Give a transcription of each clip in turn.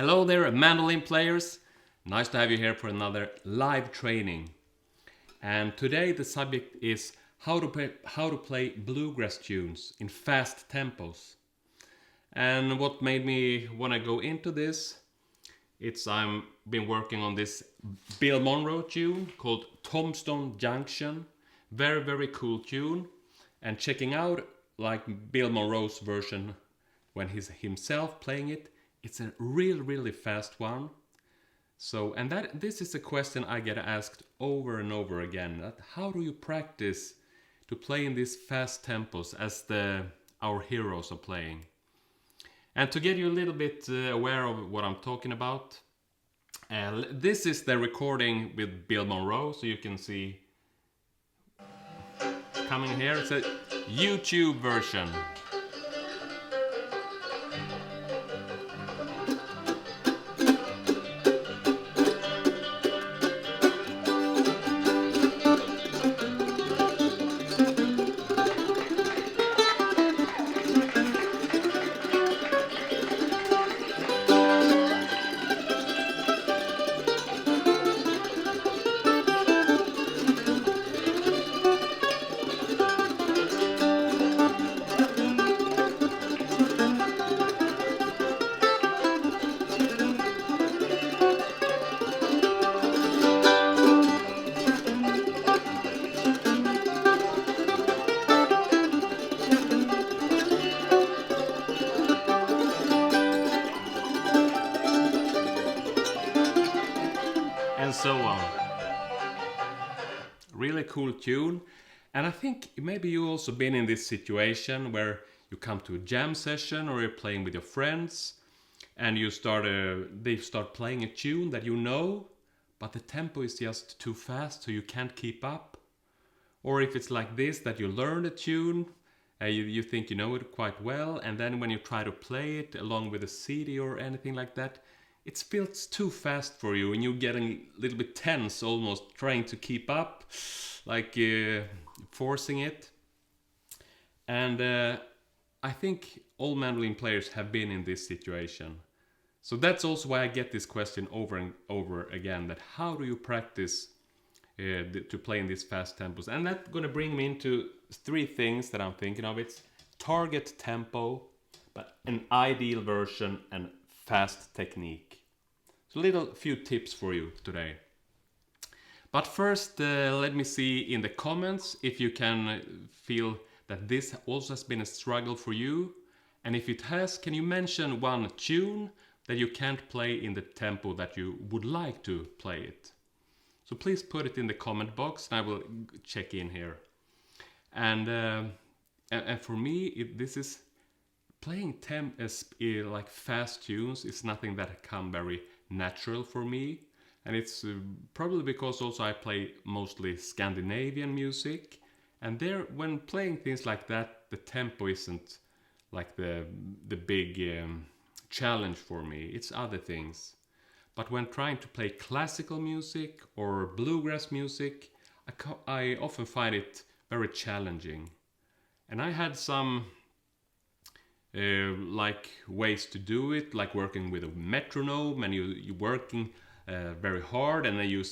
Hello there, mandolin players. Nice to have you here for another live training. And today the subject is how to play bluegrass tunes in fast tempos. And what made me want to go into this, I've been working on this Bill Monroe tune called Tombstone Junction. Very, very cool tune. And checking out like Bill Monroe's version when he's himself playing it, it's a really fast one. So, and this is a question I get asked over and over again. How do you practice to play in these fast tempos as our heroes are playing? And to get you a little bit aware of what I'm talking about, this is the recording with Bill Monroe, so you can see coming here. It's a YouTube version. And so on. Really cool tune. And I think maybe you also been in this situation where you come to a jam session or you're playing with your friends and they start playing a tune that you know, but the tempo is just too fast so you can't keep up. Or if it's like this, that you learn a tune, you think you know it quite well, and then when you try to play it along with a CD or anything like that, it feels too fast for you and you're getting a little bit tense, almost trying to keep up, like forcing it. And I think all mandolin players have been in this situation. So that's also why I get this question over and over again, that how do you practice to play in these fast tempos? And that's going to bring me into three things that I'm thinking of. It's target tempo, but an ideal version and fast technique. So few tips for you today. But first, let me see in the comments if you can feel that this also has been a struggle for you. And if it has, can you mention one tune that you can't play in the tempo that you would like to play it? So please put it in the comment box and I will check in here. And for me, this is playing like fast tunes is nothing that come very natural for me, and it's probably because also I play mostly Scandinavian music, and there when playing things like that, the tempo isn't like the big challenge for me. It's other things. But when trying to play classical music or bluegrass music, I often find it very challenging. And I had some like ways to do it, like working with a metronome, and you're working very hard, and then you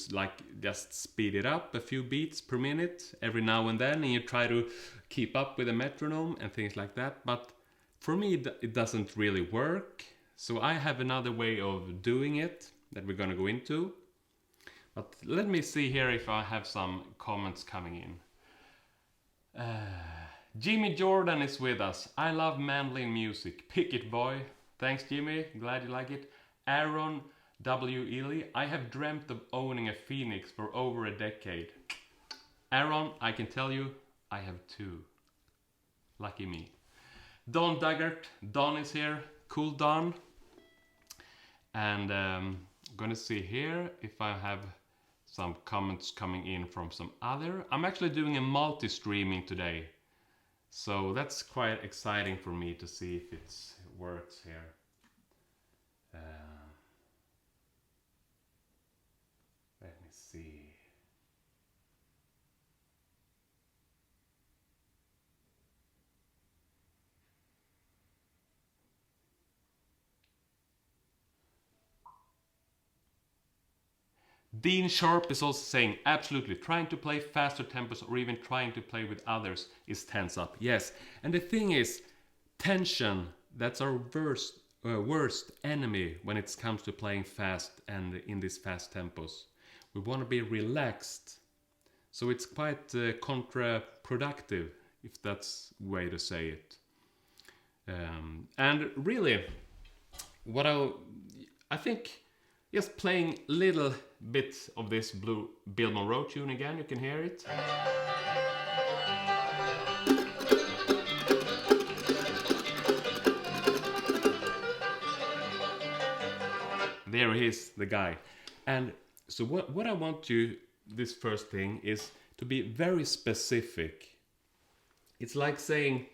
just speed it up a few beats per minute every now and then, and you try to keep up with a metronome and things like that. But for me, it doesn't really work. So I have another way of doing it that we're gonna go into. But let me see here if I have some comments coming in. Jimmy Jordan is with us. I love mandolin music. Pick it, boy. Thanks, Jimmy. Glad you like it. Aaron W. Ely. I have dreamt of owning a Phoenix for over a decade. Aaron, I can tell you, I have two. Lucky me. Don Duggart. Don is here. Cool Don. And I'm gonna see here if I have some comments coming in from some other. I'm actually doing a multi-streaming today. So that's quite exciting for me to see if it works here. Let me see. Dean Sharp is also saying, absolutely, trying to play faster tempos or even trying to play with others is tense up. Yes, and the thing is, tension, that's our worst enemy when it comes to playing fast and in these fast tempos. We want to be relaxed. So it's quite counterproductive, if that's the way to say it. And really, what I think, just playing little bits of this Bill Monroe tune again, you can hear it. There he is, the guy. And so what I want to, this first thing, is to be very specific. It's like saying,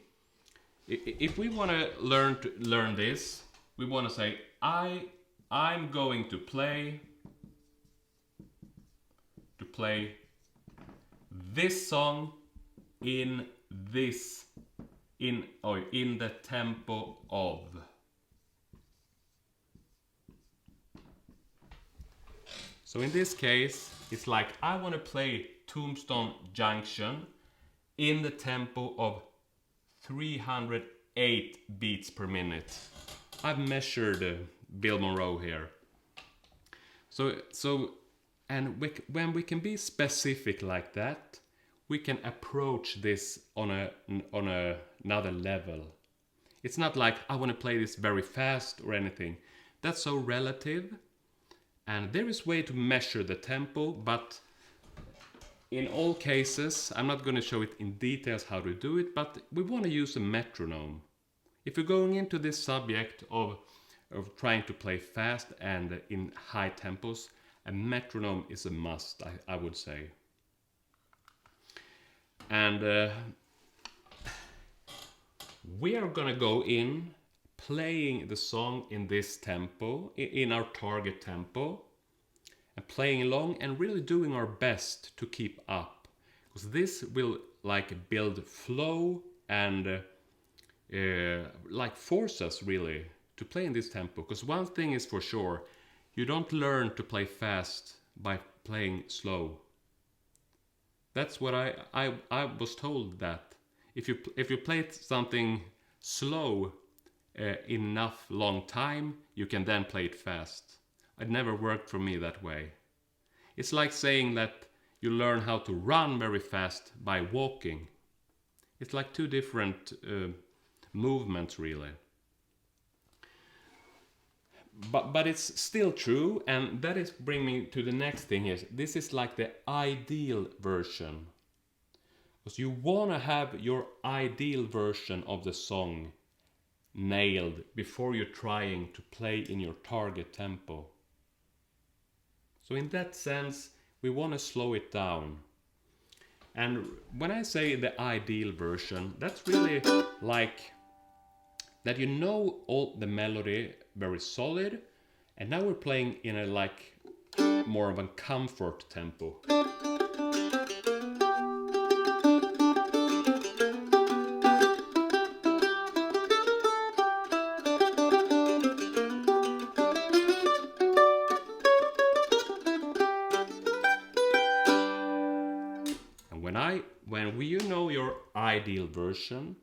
if we want to learn this, we want to say, I'm going to play this song in the tempo of. So in this case, it's like I want to play Tombstone Junction in the tempo of 308 beats per minute. I've measured Bill Monroe here. And when we can be specific like that, we can approach this on another level. It's not like I want to play this very fast or anything. That's so relative. And there is a way to measure the tempo, but in all cases, I'm not going to show it in details how to do it, but we want to use a metronome. If you're going into this subject of trying to play fast and in high tempos, a metronome is a must, I would say. And we are going to go in playing the song in this tempo, in our target tempo, and playing along and really doing our best to keep up, because this will like build flow and like force us really to play in this tempo. Because one thing is for sure, you don't learn to play fast by playing slow. That's what I was told, that if you play something slow enough long time, you can then play it fast. It never worked for me that way. It's like saying that you learn how to run very fast by walking. It's like two different movements really. But it's still true, and that is bring me to the next thing here. This is like the ideal version. Because you want to have your ideal version of the song nailed before you're trying to play in your target tempo. So in that sense, we want to slow it down. And when I say the ideal version, that's really like that you know all the melody very solid, and now we're playing in a like more of a comfort tempo. When you know your ideal version,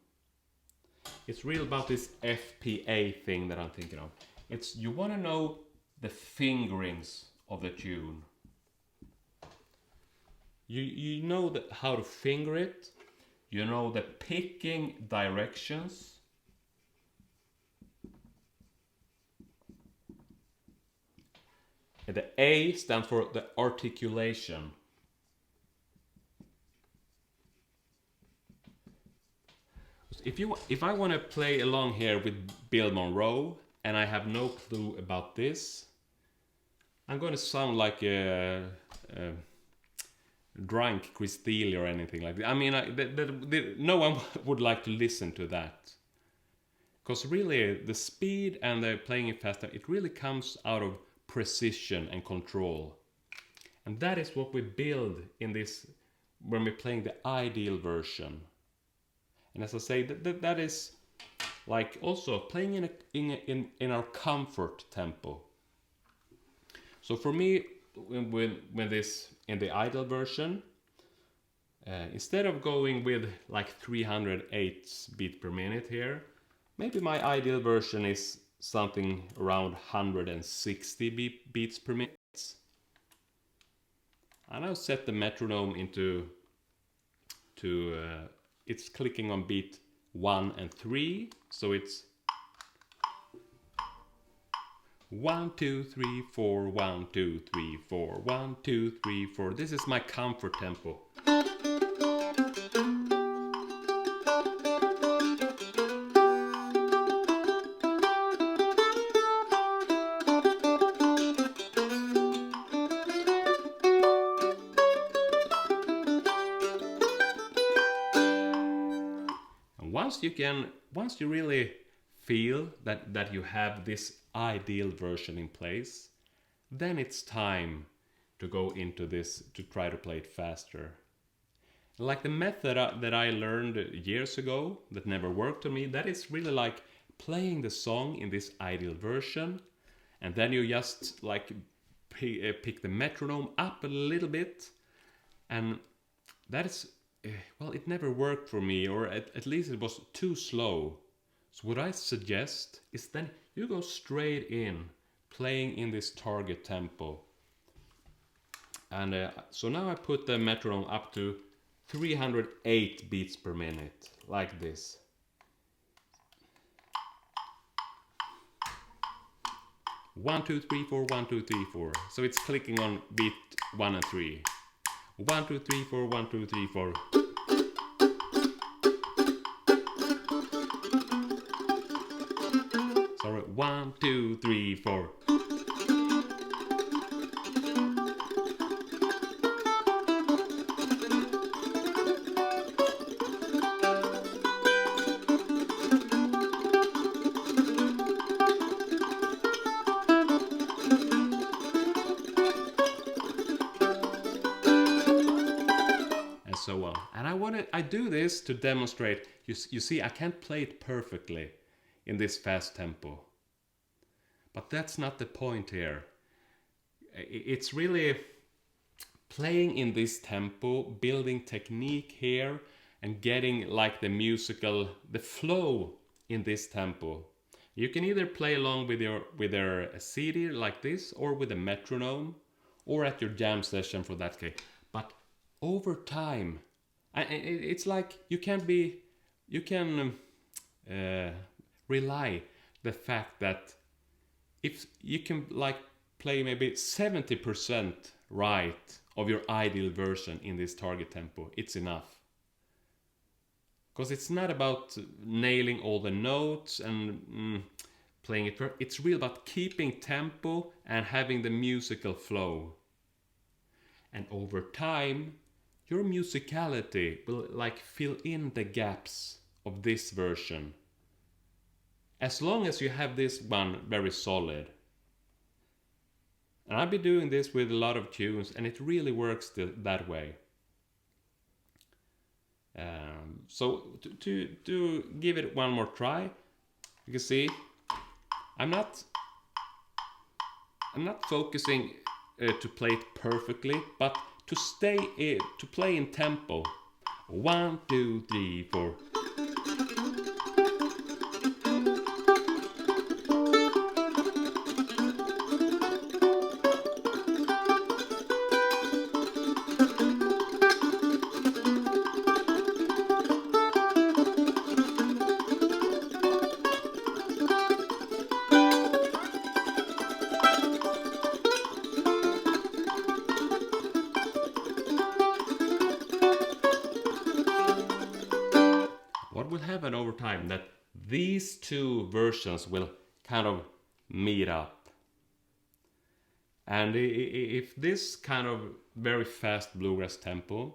it's real about this FPA thing that I'm thinking of. It's you want to know the fingerings of the tune. You know how to finger it. You know the picking directions. And the A stands for the articulation. If I want to play along here with Bill Monroe and I have no clue about this, I'm going to sound like a drunk Chris Steele or anything like that. I mean, no one would like to listen to that. Because really, the speed and the playing it faster, it really comes out of precision and control. And that is what we build in this when we're playing the ideal version. And as I say, that is like also playing in our comfort tempo. So for me, with this in the idle version, instead of going with like 308 beats per minute here, maybe my ideal version is something around 160 beats per minute. I now set the metronome into it's clicking on beat 1 and 3, so it's 1 2 3 4 1 2 3 4 1 2 3 4. This is my comfort tempo. Once you really feel that you have this ideal version in place, then it's time to go into this to try to play it faster. Like the method that I learned years ago that never worked on me, that is really like playing the song in this ideal version, and then you just like pick the metronome up a little bit, and that is well, it never worked for me, or at least it was too slow. So what I suggest is then you go straight in, playing in this target tempo. And so now I put the metronome up to 308 beats per minute, like this. One, two, three, four, 1 2 3 4. So it's clicking on beat 1 and 3. 1 2 3 4 1 2 3 4. Sorry, 1 2 3 4. So on. And I do this to demonstrate, you see, I can't play it perfectly in this fast tempo. But that's not the point here. It's really playing in this tempo, building technique here, and getting like the flow in this tempo. You can either play along with your CD like this, or with a metronome, or at your jam session for that case. But over time, it's like you can rely the fact that if you can like play maybe 70% right of your ideal version in this target tempo, it's enough. Because it's not about nailing all the notes and playing it. It's real about keeping tempo and having the musical flow. And over time, your musicality will like fill in the gaps of this version. As long as you have this one very solid. And I've been doing this with a lot of tunes, and it really works that way. So to give it one more try, you can see I'm not focusing to play it perfectly, but to play in tempo. 1 2 3 4. What will happen over time that these two versions will kind of meet up. And if this kind of very fast bluegrass tempo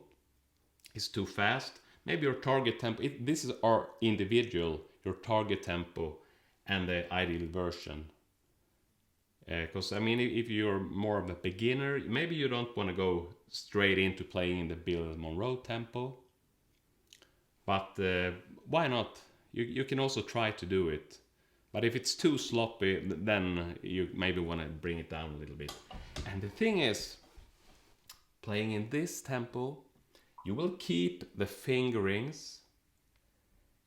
is too fast, maybe your target tempo, this is our individual, your target tempo and the ideal version. Because I mean, if you're more of a beginner, maybe you don't want to go straight into playing the Bill Monroe tempo. But why not? You can also try to do it. But if it's too sloppy, then you maybe want to bring it down a little bit. And the thing is, playing in this tempo, you will keep the fingerings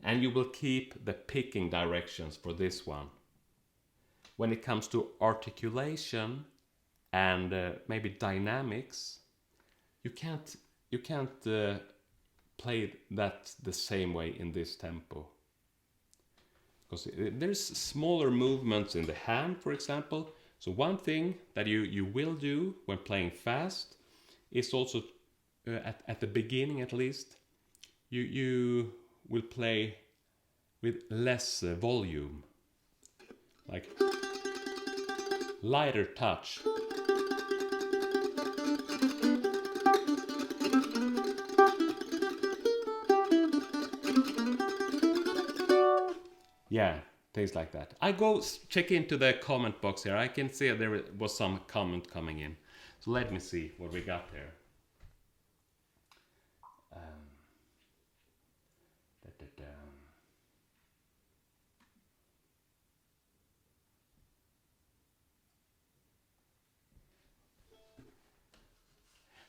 and you will keep the picking directions for this one. When it comes to articulation and maybe dynamics, you can't play that the same way in this tempo. Because there's smaller movements in the hand, for example. So one thing that you will do when playing fast is also, at the beginning at least, you will play with less volume. Like lighter touch. Yeah, things like that. I go check into the comment box here. I can see there was some comment coming in. So let me see what we got here.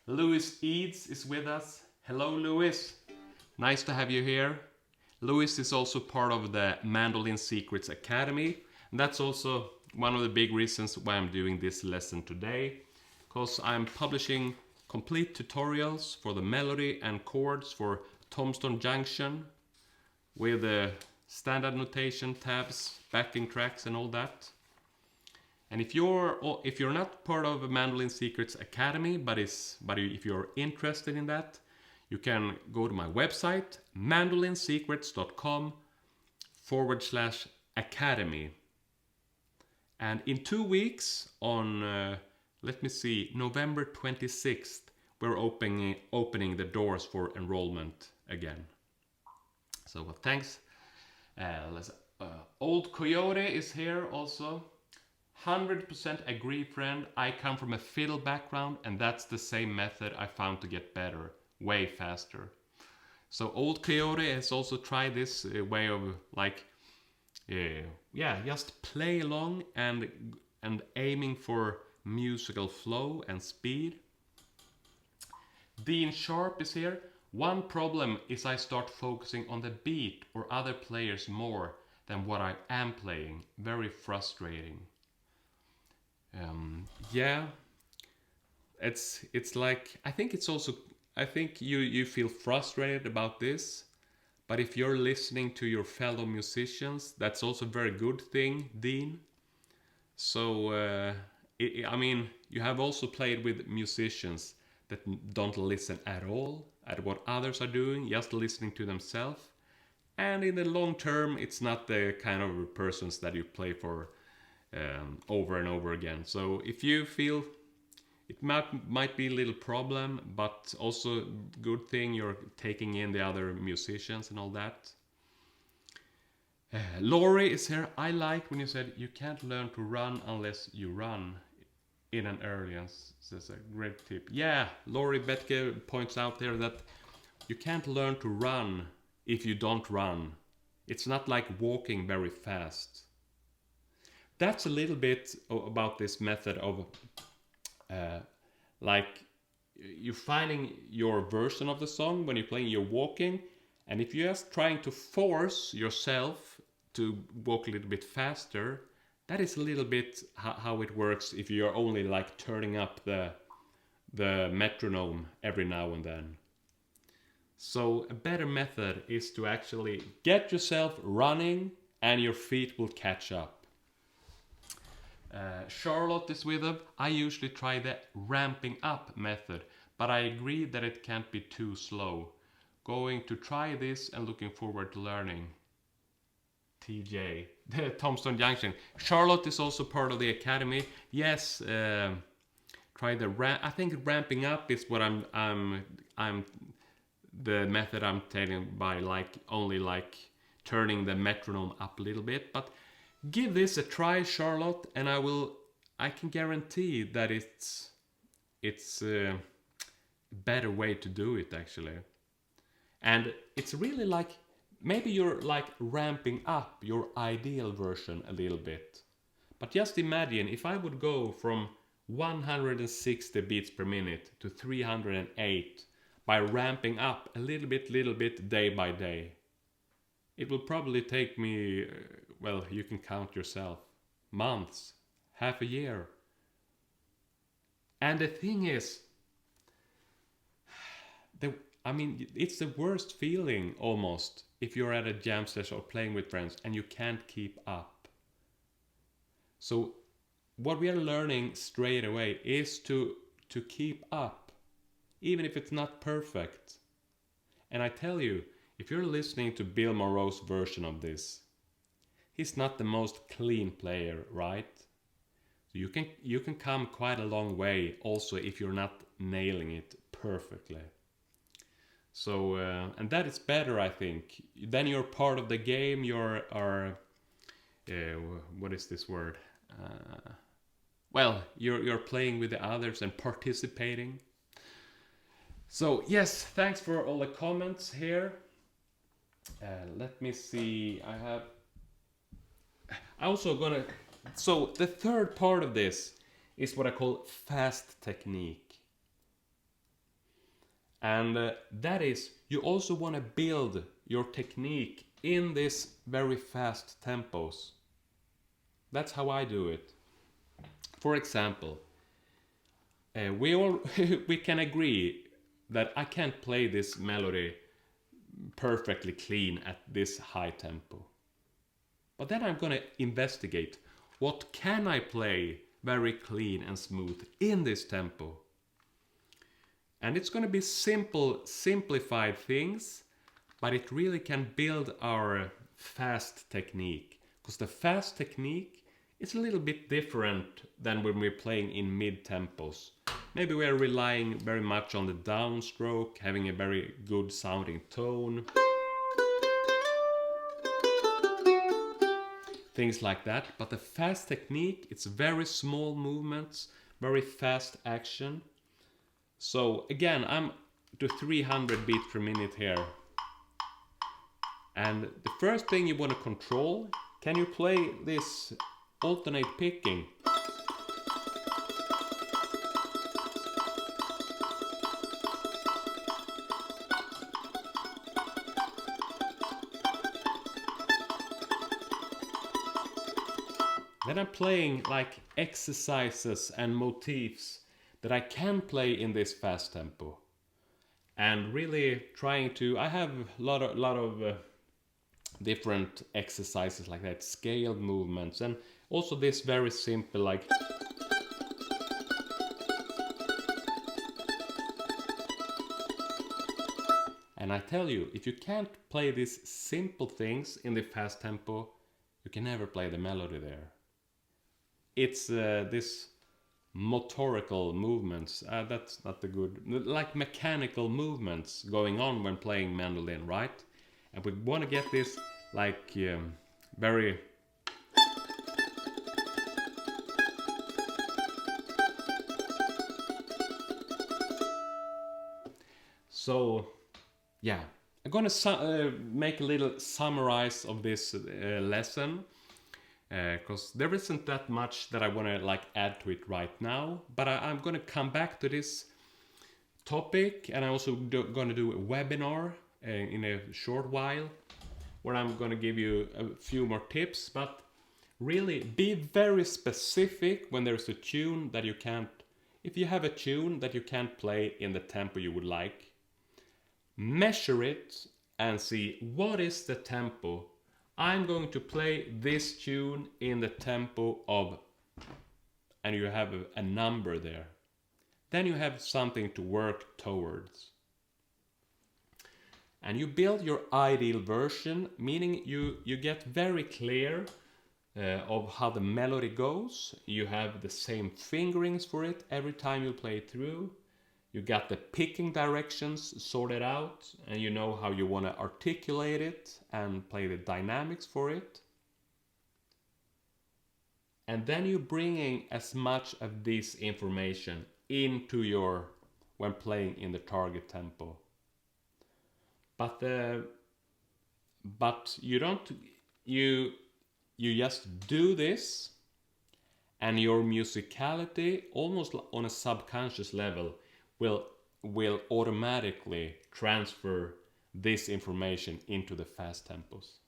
Louis Eads is with us. Hello, Louis. Nice to have you here. Louis is also part of the Mandolin Secrets Academy. And that's also one of the big reasons why I'm doing this lesson today. Because I'm publishing complete tutorials for the melody and chords for Tombstone Junction with the standard notation, tabs, backing tracks and all that. And if you're not part of the Mandolin Secrets Academy, but if you're interested in that, you can go to my website, mandolinsecrets.com/academy. And in 2 weeks, on, let me see, November 26th, we're opening the doors for enrollment again. So thanks. Old Coyote is here also. 100% agree, friend. I come from a fiddle background, and that's the same method I found to get better, way faster. So Old Coyote has also tried this way of like, just play along and aiming for musical flow and speed. Dean Sharp is here. One problem is I start focusing on the beat or other players more than what I am playing. Very frustrating. Yeah, it's like, I think you feel frustrated about this, but if you're listening to your fellow musicians, that's also a very good thing, Dean. So I mean, you have also played with musicians that don't listen at all at what others are doing, just listening to themselves, and in the long term it's not the kind of persons that you play for over and over again. So if you feel it might be a little problem, but also good thing you're taking in the other musicians and all that. Laurie is here. I liked when you said you can't learn to run unless you run in an audience. That's a great tip. Yeah, Laurie Betke points out there that you can't learn to run if you don't run. It's not like walking very fast. That's a little bit about this method of like you're finding your version of the song when you're playing, you're walking, and if you're just trying to force yourself to walk a little bit faster, that is a little bit how it works if you're only like turning up the metronome every now and then. So a better method is to actually get yourself running and your feet will catch up. Charlotte is with us. I usually try the ramping up method, but I agree that it can't be too slow. Going to try this and looking forward to learning. TJ, the Tombstone Junction. Charlotte is also part of the academy. Yes, try the I think ramping up is what I'm the method I'm telling by like only like turning the metronome up a little bit, but give this a try, Charlotte, and I can guarantee that it's a better way to do it actually. And it's really like maybe you're like ramping up your ideal version a little bit. But just imagine if I would go from 160 beats per minute to 308 by ramping up a little bit day by day. It will probably take me, well, you can count yourself, months, half a year. And the thing is, it's the worst feeling almost if you're at a jam session or playing with friends and you can't keep up. So what we are learning straight away is to keep up, even if it's not perfect. And I tell you, if you're listening to Bill Monroe's version of this, he's not the most clean player, right? So you can come quite a long way also if you're not nailing it perfectly. So and that is better, I think. Then you're part of the game. What is this word? You're playing with the others and participating. So yes, thanks for all the comments here. Let me see. So the third part of this is what I call fast technique. And that is, you also want to build your technique in this very fast tempos. That's how I do it. For example, we can agree that I can't play this melody perfectly clean at this high tempo. But then I'm gonna investigate, what can I play very clean and smooth in this tempo? And it's gonna be simplified things, but it really can build our fast technique. Because the fast technique is a little bit different than when we're playing in mid-tempos. Maybe we're relying very much on the downstroke, having a very good sounding tone. Things like that. But the fast technique, it's very small movements, very fast action. So again, I'm to 300 beats per minute here. And the first thing you want to control, can you play this alternate picking? Then I'm playing like exercises and motifs that I can play in this fast tempo. And really trying to, I have a lot of different exercises like that, scaled movements, and also this very simple like. And I tell you, if you can't play these simple things in the fast tempo, you can never play the melody there. It's this motorical movements, that's not the good, like mechanical movements going on when playing mandolin, right? And we want to get this like very. So yeah, I'm gonna make a little summarize of this lesson. Because there isn't that much that I want to like add to it right now, but I'm going to come back to this topic, and I'm also going to do a webinar in a short while where I'm going to give you a few more tips. But really be very specific when there's a tune that you can't, if you have a tune that you can't play in the tempo you would like, measure it and see what is the tempo. I'm going to play this tune in the tempo of, and you have a number there. Then you have something to work towards. And you build your ideal version, meaning you get very clear of how the melody goes. You have the same fingerings for it every time you play it through. You got the picking directions sorted out, and you know how you want to articulate it and play the dynamics for it. And then you're bringing as much of this information into your, when playing in the target tempo. But but you don't, you just do this, and your musicality, almost on a subconscious level, will automatically transfer this information into the fast tempos.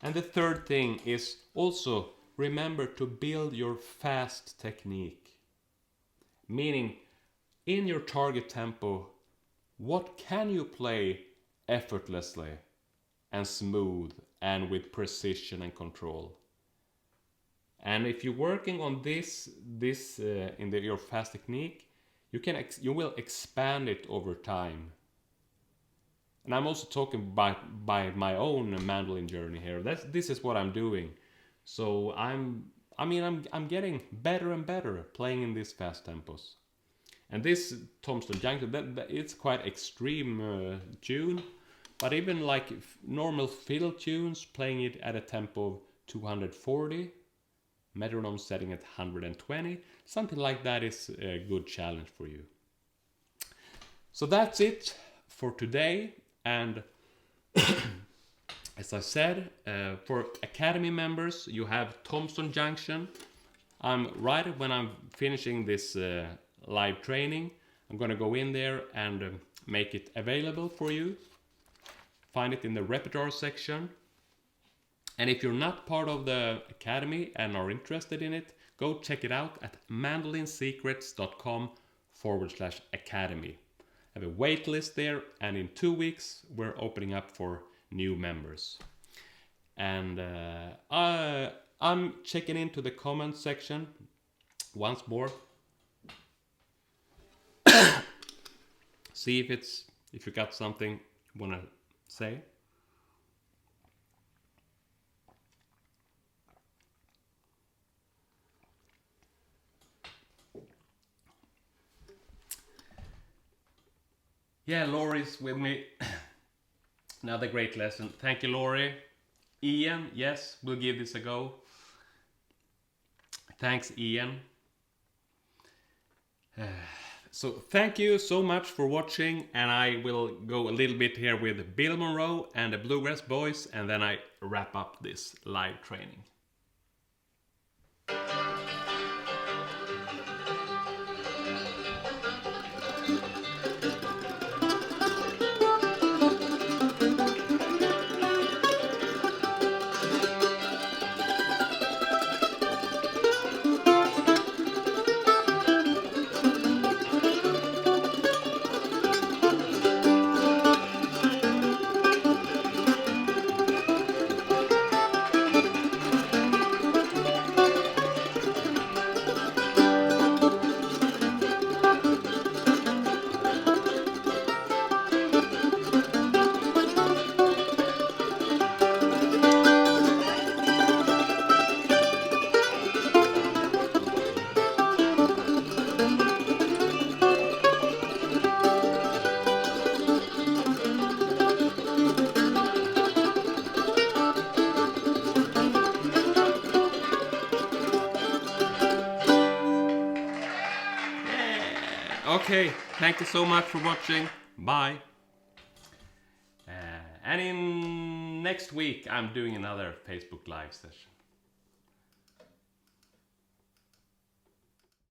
And the third thing is also remember to build your fast technique. Meaning, in your target tempo, what can you play effortlessly and smooth and with precision and control? And if you're working on this in your fast technique, you will expand it over time. And I'm also talking by my own mandolin journey here. This is what I'm doing. So I'm getting better and better playing in these fast tempos. And this Tombstone Junction, it's quite extreme tune, but even like normal fiddle tunes, playing it at a tempo of 240, metronome setting at 120, something like that is a good challenge for you. So that's it for today. And as I said, for Academy members, you have Tombstone Junction. Right when I'm finishing this live training, I'm gonna go in there and make it available for you. Find it in the repertoire section. And if you're not part of the Academy and are interested in it, go check it out at mandolinsecrets.com/academy. I have a wait list there, and in 2 weeks we're opening up for new members. And I'm checking into the comment section once more. See if you got something you wanna say. Yeah, Laurie's with me. Another great lesson. Thank you, Laurie. Ian, yes, we'll give this a go. Thanks, Ian. So thank you so much for watching, and I will go a little bit here with Bill Monroe and the Bluegrass Boys, and then I wrap up this live training. Okay, thank you so much for watching. Bye. And in next week, I'm doing another Facebook Live session.